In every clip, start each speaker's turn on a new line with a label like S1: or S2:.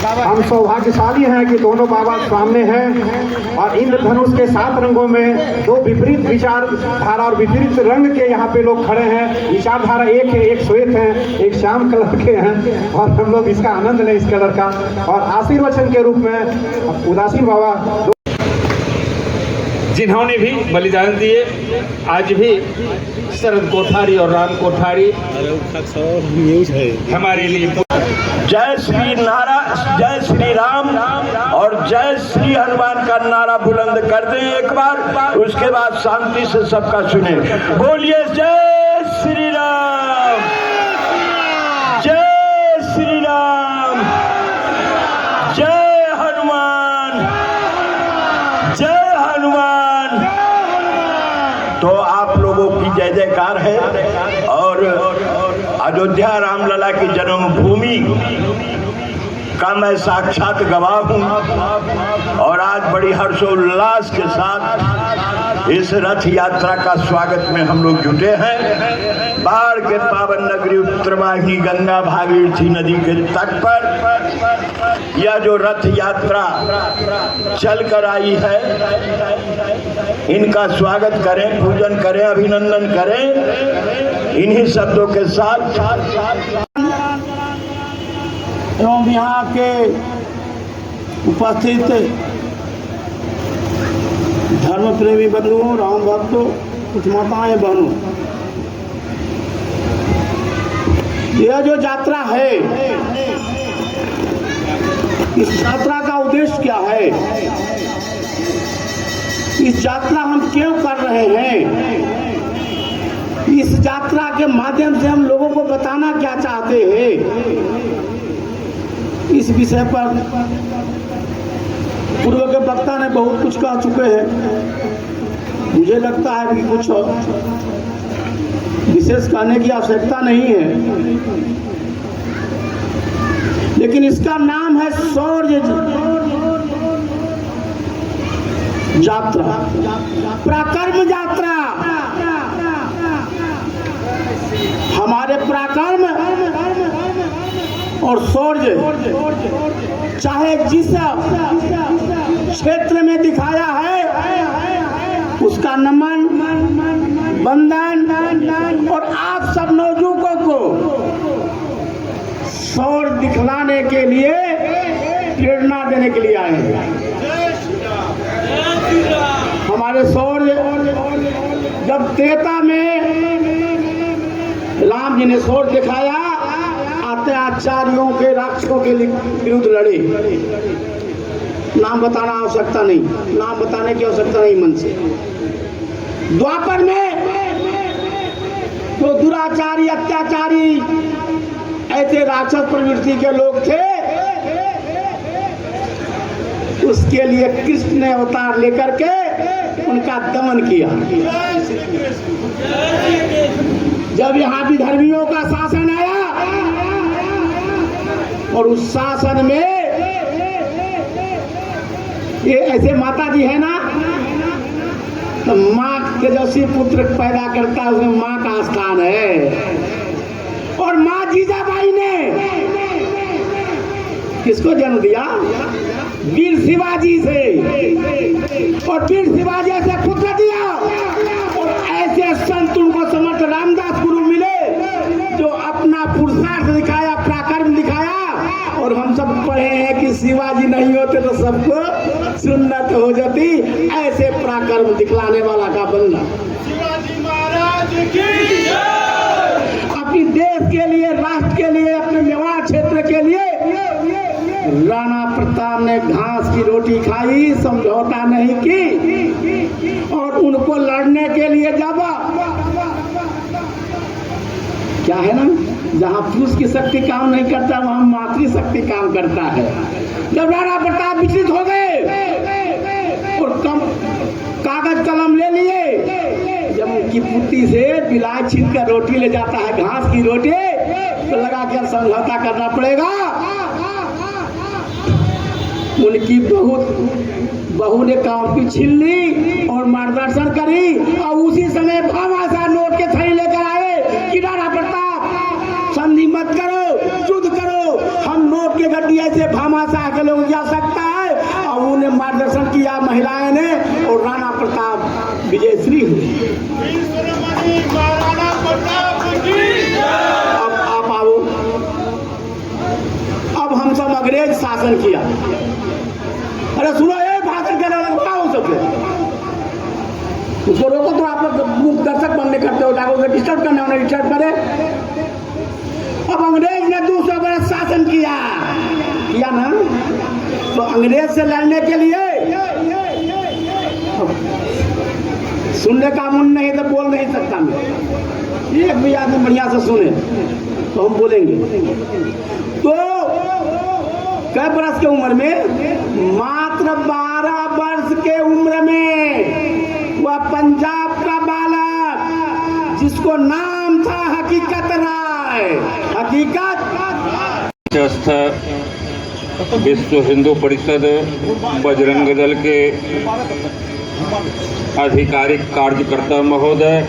S1: हम सौभाग्यशाली हैं कि दोनों बाबा सामने हैं और इंद्रधनुष के 7 रंगों में 2 विपरीत विचारधारा और विपरीत रंग के यहाँ पे लोग खड़े हैं। विचारधारा एक है, एक श्वेत है, एक श्याम कलर के हैं और हम लोग इसका आनंद लें इस कलर का। और आशीर्वचन के रूप में उदासीन बाबा
S2: जिन्होंने भी बलिदान दिए, आज भी शरद कोठारी और राम कोठारी हमारे लिए।
S3: जय श्री जय श्री राम और जय श्री हनुमान का नारा बुलंद कर दें एक बार, उसके बाद शांति से सबका सुने। बोलिए जय श्री राम, जय श्री राम, जय हनुमान, जय हनुमान। तो आप लोगों की जय जयकार है और अयोध्या रामलला की जन्मभूमि का मैं साक्षात गवाह हूँ और आज बड़ी हर्षोल्लास के साथ इस रथ यात्रा का स्वागत में हम लोग जुटे हैं। बाढ़ के पावन नगरी उत्तरवाहिनी गंगा भागीरथी नदी के तट पर यह जो रथ यात्रा चल कर आई है, इनका स्वागत करें, पूजन करें, अभिनंदन करें इन्हीं शब्दों के साथ। एवं यहाँ के उपस्थित धर्म प्रेमी बंधुओं, राम भक्तों, कुछ माताएं बहनों, यह जो यात्रा है, इस यात्रा का उद्देश्य क्या है, इस यात्रा हम क्यों कर रहे हैं, इस यात्रा के माध्यम से हम लोगों को बताना क्या चाहते हैं, इस विषय पर पूर्व के वक्ता ने बहुत कुछ कह चुके हैं। मुझे लगता है कि कुछ विशेष कहने की आवश्यकता नहीं है, लेकिन इसका नाम है शौर्य यात्रा, पराक्रम यात्रा। हमारे पराक्रम और शौर्य चाहे जिस क्षेत्र में दिखाया है, उसका नमन, वंदन और आप सब नौजुवकों को शौर्य दिखलाने के लिए, प्रेरणा देने के लिए आए हैं। हमारे शौर्य जब त्रेता में राम जी ने शौर्य दिखाया, अत्याचारियों के, राक्षसों के विरुद्ध लड़े। नाम बताना आवश्यकता नहीं, नाम बताने की आवश्यकता नहीं मन से। द्वापर में तो दुराचारी, अत्याचारी, ऐसे राक्षस प्रवृत्ति के लोग थे, उसके लिए कृष्ण ने अवतार लेकर के उनका दमन किया। जब यहाँ भी धर्मियों का शासन आया और उस शासन में ये ऐसे माता जी है ना, तो माँ तेजस्वी पुत्र पैदा करता है, उसमें माँ का स्थान है। और माँ जीजाबाई ने किसको जन्म दिया? वीर शिवाजी से, और वीर शिवाजी से पुत्र दिया। और ऐसे संत उनको समर्थ रामदास गुरु मिले जो अपना पुरुषार्थ दिखाया, पराक्रम दिखाया। और हम सब पढ़े हैं कि शिवाजी नहीं होते तो सबको सुन्नत हो जाती। ऐसे पराक्रम दिखलाने वाला का बंदा शिवाजी महाराज की अपनी देश के लिए, राष्ट्र के लिए, अपने मेवाड़ क्षेत्र के लिए राणा प्रताप ने घास की रोटी खाई, समझौता नहीं की। और उनको लड़ने के लिए जब क्या है ना, जहाँ पुरुष की शक्ति काम नहीं करता, वहाँ मातृ शक्ति काम करता है। जब राणा प्रताप विचलित हो गए और कागज कलम ले लिए, जब उनकी पुत्री से बिलाय छीन कर रोटी ले जाता है, घास की रोटी, तो लगा कि समझौता करना पड़ेगा। उनकी बहू ने काफी छीन ली और मार्गदर्शन करी। और उसी समय भामाशाह नोट के थैली लेकर आए कि राणा प्रताप संधि मत करो, युद्ध करो, हम नोट के गड्डी ऐसे भामाशाह के लोग जा सकता है। और उन्हें मार्गदर्शन किया महिलाएं ने, और राणा प्रताप विजयश्री हुई। अब आप आओ, अब हम सब अंग्रेज शासन किया। अरे सुनो, ये भाषण करने वाला क्या हो सकते, उसको रोको। तो आप लोग दर्शक बनने करते हो, जाकर डिस्टर्ब करने वाले डिस्टर्ब करे। अब अंग्रेज ने 200 वर्ष शासन किया ना, तो अंग्रेज से लड़ने के लिए सुनने का मन नहीं तो बोल नहीं सकता मैं। एक भी आदमी बढ़िया से सुने तो हम बोलेंगे। तो कै बरस के उम्र में, मात्र 12 वर्ष के उम्र में वह पंजाब का बालक, जिसको नाम था हकीकत राय,
S2: विश्व हिंदू परिषद बजरंग दल के आधिकारिक कार्यकर्ता महोदय,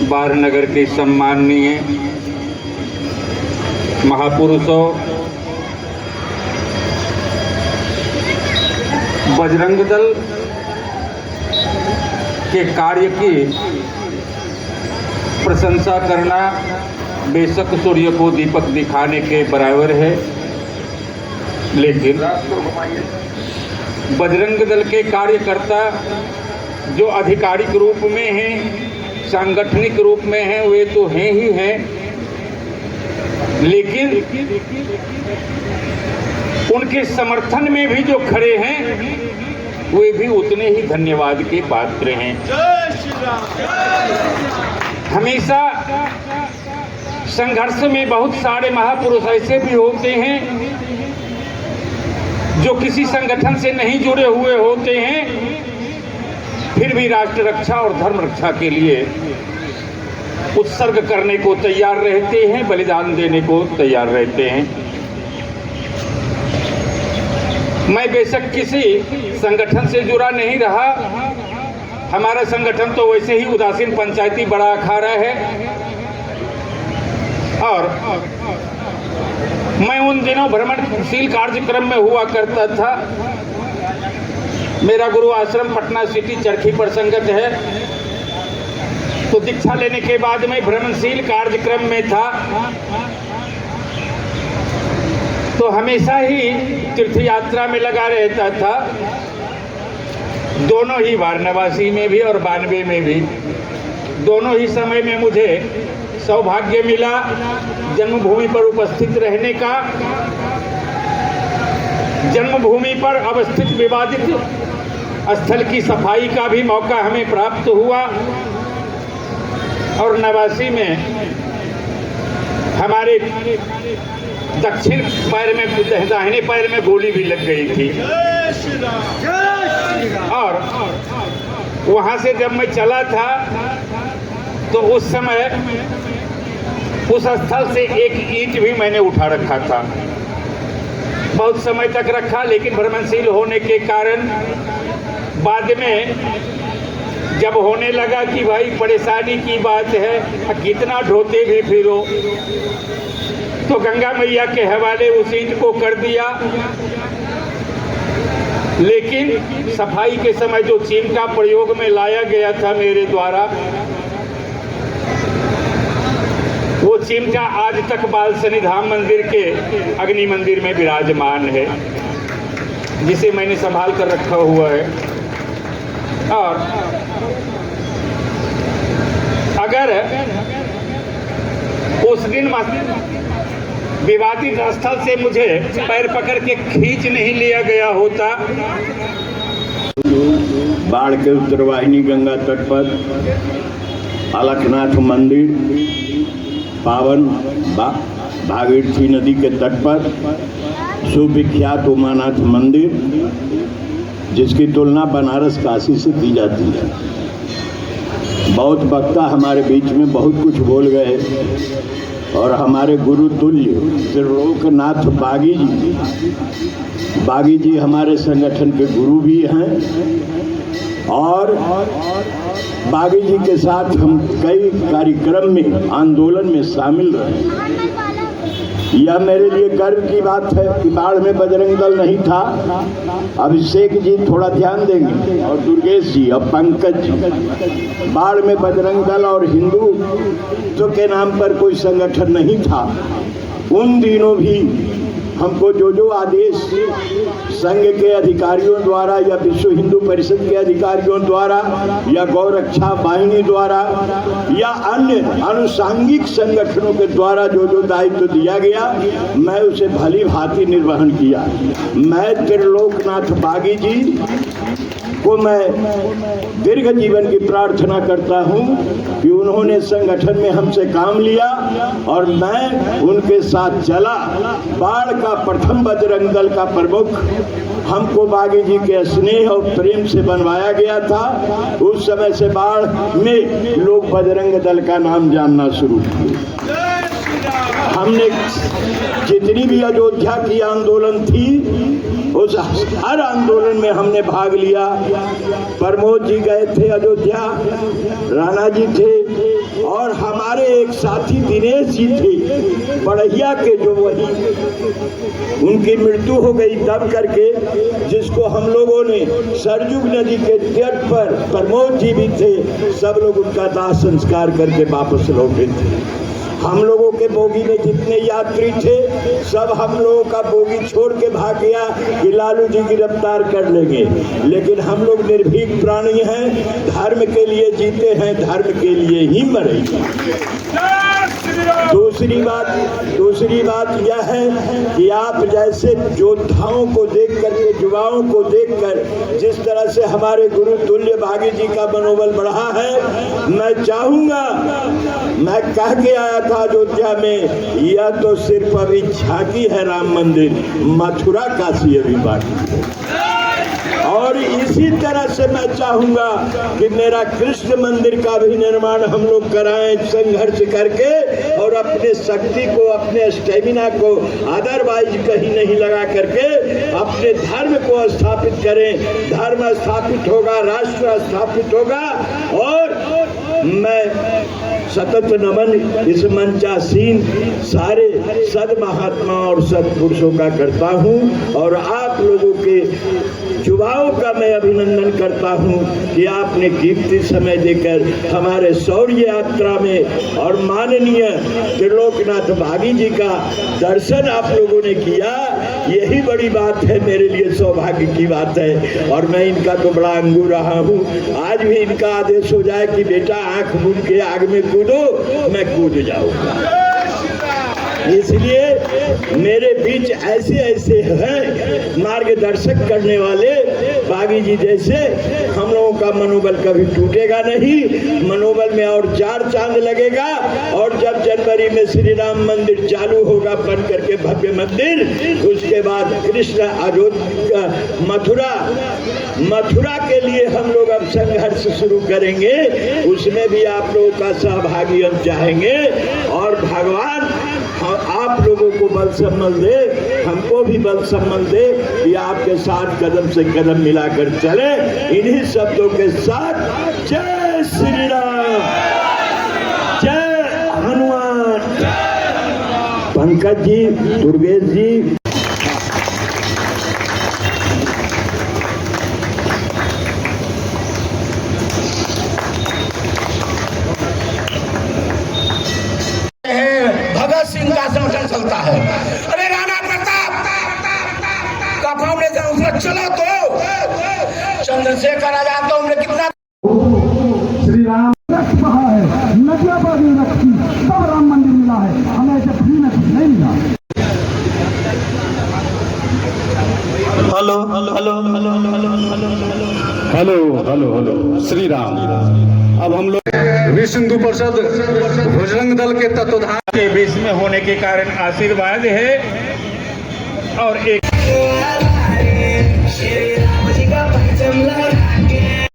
S2: बारनगर के सम्माननीय महापुरुषों, बजरंग दल के कार्य की प्रशंसा करना बेशक सूर्य को दीपक दिखाने के बराबर है, लेकिन बजरंग दल के कार्यकर्ता जो आधिकारिक रूप में हैं, सांगठनिक रूप में हैं, वे तो हैं ही हैं, लेकिन उनके समर्थन में भी जो खड़े हैं वे भी उतने ही धन्यवाद के पात्र हैं। हमेशा संघर्ष में बहुत सारे महापुरुष ऐसे भी होते हैं जो किसी संगठन से नहीं जुड़े हुए होते हैं, फिर भी राष्ट्र रक्षा और धर्म रक्षा के लिए उत्सर्ग करने को तैयार रहते हैं, बलिदान देने को तैयार रहते हैं। मैं बेशक किसी संगठन से जुड़ा नहीं रहा, हमारा संगठन तो वैसे ही उदासीन पंचायती बड़ा अखाड़ा है, और मैं उन दिनों भ्रमणशील कार्यक्रम में हुआ करता था। मेरा गुरु आश्रम पटना सिटी चरखी पर संगत है, तो दीक्षा लेने के बाद मैं भ्रमणशील कार्यक्रम में था, तो हमेशा ही तीर्थ यात्रा में लगा रहता था, दोनों ही वाराणसी में भी और 92 में भी। दोनों ही समय में मुझे सौभाग्य मिला जन्मभूमि पर उपस्थित रहने का। जन्मभूमि पर अवस्थित विवादित स्थल की सफाई का भी मौका हमें प्राप्त हुआ, और 89 में हमारे दक्षिण पैर में, दाहिने पैर में गोली भी लग गई थी, और वहां से जब मैं चला था तो उस समय उस स्थल से एक ईंट भी मैंने उठा रखा था। बहुत समय तक रखा, लेकिन भ्रमणशील होने के कारण बाद में जब होने लगा कि भाई परेशानी की बात है, कितना ढोते भी फिरो, तो गंगा मैया के हवाले उस ईंट को कर दिया। लेकिन सफाई के समय जो चिमटा प्रयोग में लाया गया था मेरे द्वारा, वो चिमटा आज तक बालसनी धाम मंदिर के अग्नि मंदिर में विराजमान है, जिसे मैंने संभाल कर रखा हुआ है। और अगर उस दिन विवादित स्थल से मुझे पैर पकड़ के खींच नहीं लिया गया होता,
S4: बाढ़ के उत्तरवाहिनी गंगा तट पर अलखनाथ मंदिर, पावन भागीरथी नदी के तट पर सुविख्यात उमानाथ मंदिर, जिसकी तुलना बनारस काशी से की जाती है। बहुत वक्ता हमारे बीच में बहुत कुछ बोल गए, और हमारे गुरु तुल्य त्रिलोकनाथ बागी जी हमारे संगठन के गुरु भी हैं, और बागी जी के साथ हम कई कार्यक्रम में, आंदोलन में शामिल रहे। यह मेरे लिए गर्व की बात है कि बाढ़ में बजरंग दल नहीं था। अभिषेक जी थोड़ा ध्यान देंगे और दुर्गेश जी और पंकज जी, बाढ़ में बजरंग दल और हिंदू तो के नाम पर कोई संगठन नहीं था। उन दिनों भी हमको जो जो आदेश संघ के अधिकारियों द्वारा या विश्व हिंदू परिषद के अधिकारियों द्वारा या गौ रक्षा वाहिनी द्वारा या अन्य आनुषांगिक संगठनों के द्वारा जो जो दायित्व दिया गया, मैं उसे भली भांति निर्वहन किया। मैं त्रिलोकनाथ बागी जी को मैं दीर्घ जीवन की प्रार्थना करता हूं कि उन्होंने संगठन में हमसे काम लिया और मैं उनके साथ चला। बाढ़ का प्रथम बजरंग दल का प्रमुख हमको बागी जी के स्नेह और प्रेम से बनवाया गया था। उस समय से बाढ़ में लोग बजरंग दल का नाम जानना शुरू किए। हमने जितनी भी अयोध्या की आंदोलन थी, उस हर आंदोलन में हमने भाग लिया। प्रमोद जी गए थे अयोध्या, राणा जी थे और हमारे एक साथी दिनेश जी थे बढ़िया के, जो वही उनकी मृत्यु हो गई दब करके, जिसको हम लोगों ने सरजुग नदी के तट पर, प्रमोद जी भी थे, सब लोग उनका दाह संस्कार करके वापस लौटे थे। हम लोगों के बोगी में जितने यात्री थे सब हम लोगों का बोगी छोड़ के भाग गया कि लालू जी गिरफ्तार कर लेंगे, लेकिन हम लोग निर्भीक प्राणी हैं, धर्म के लिए जीते हैं, धर्म के लिए ही मरेंगे। दूसरी बात यह है कि आप जैसे योद्धाओं को देख करके, युवाओं को देखकर जिस तरह से हमारे गुरु तुल्य बागी जी का मनोबल बढ़ा है, मैं चाहूंगा, मैं कह के आया था अयोध्या में, यह तो सिर्फ अभी झांकी है राम मंदिर, मथुरा काशी अभी बाकी है। और इसी तरह से मैं चाहूंगा कि मेरा कृष्ण मंदिर का भी निर्माण हम लोग कराएं संघर्ष करके, और अपने शक्ति को, अपने स्टेमिना को अदरवाइज कहीं नहीं लगा करके अपने धर्म को स्थापित करें। धर्म स्थापित होगा, राष्ट्र स्थापित होगा। और मैं सतत नमन इस मंचासीन सारे सद महात्मा और सदपुरुषों का करता हूं, और आप लोगों के युवाओं का मैं अभिनंदन करता हूं कि आपने कीमती समय देकर हमारे शौर्य यात्रा में और माननीय त्रिलोकनाथ बागी जी का दर्शन आप लोगों ने किया। यही बड़ी बात है, मेरे लिए सौभाग्य की बात है। और मैं इनका तो बड़ा अंगू रहा हूं। आज भी इनका आदेश हो जाए कि बेटा आंख मूंद के आग में कूदो, मैं कूद जाऊंगा। इसलिए मेरे बीच ऐसे ऐसे हैं मार्गदर्शक करने वाले बागी जी जैसे, हम लोगों का मनोबल कभी टूटेगा नहीं, मनोबल में और 4 चांद लगेगा। और जब जनवरी में श्री राम मंदिर चालू होगा बन करके भव्य मंदिर, उसके बाद कृष्ण अयोध्या मथुरा के लिए हम लोग अब संघर्ष शुरू करेंगे, उसमें भी आप लोगों का सहभागी हम चाहेंगे। और भगवान आप लोगों को बल संबल दे, हमको भी बल संबल दे कि आपके साथ कदम से कदम मिलाकर चले। इन्हीं शब्दों के साथ जय श्री राम, जय हनुमान। पंकज जी, दुर्गेश जी,
S3: भगत सिंह का संगठन चलता है। अरे राणा प्रताप का फाउंडेशन उसमें चला तो चंद्रशेखर आजाद तो हमने कितना
S5: श्री राम रक्त बहा है, नदियां पानी रखी, तब राम मंदिर मिला है, हमें ऐसे फ्री में कुछ नहीं मिला।
S6: Hello hello hello hello hello hello hello hello Shri Ram. अब हम लोग विश्व हिंदू परिषद बजरंग दल के तत्वाधान
S2: के बीच में होने के कारण आशीर्वाद है। और एक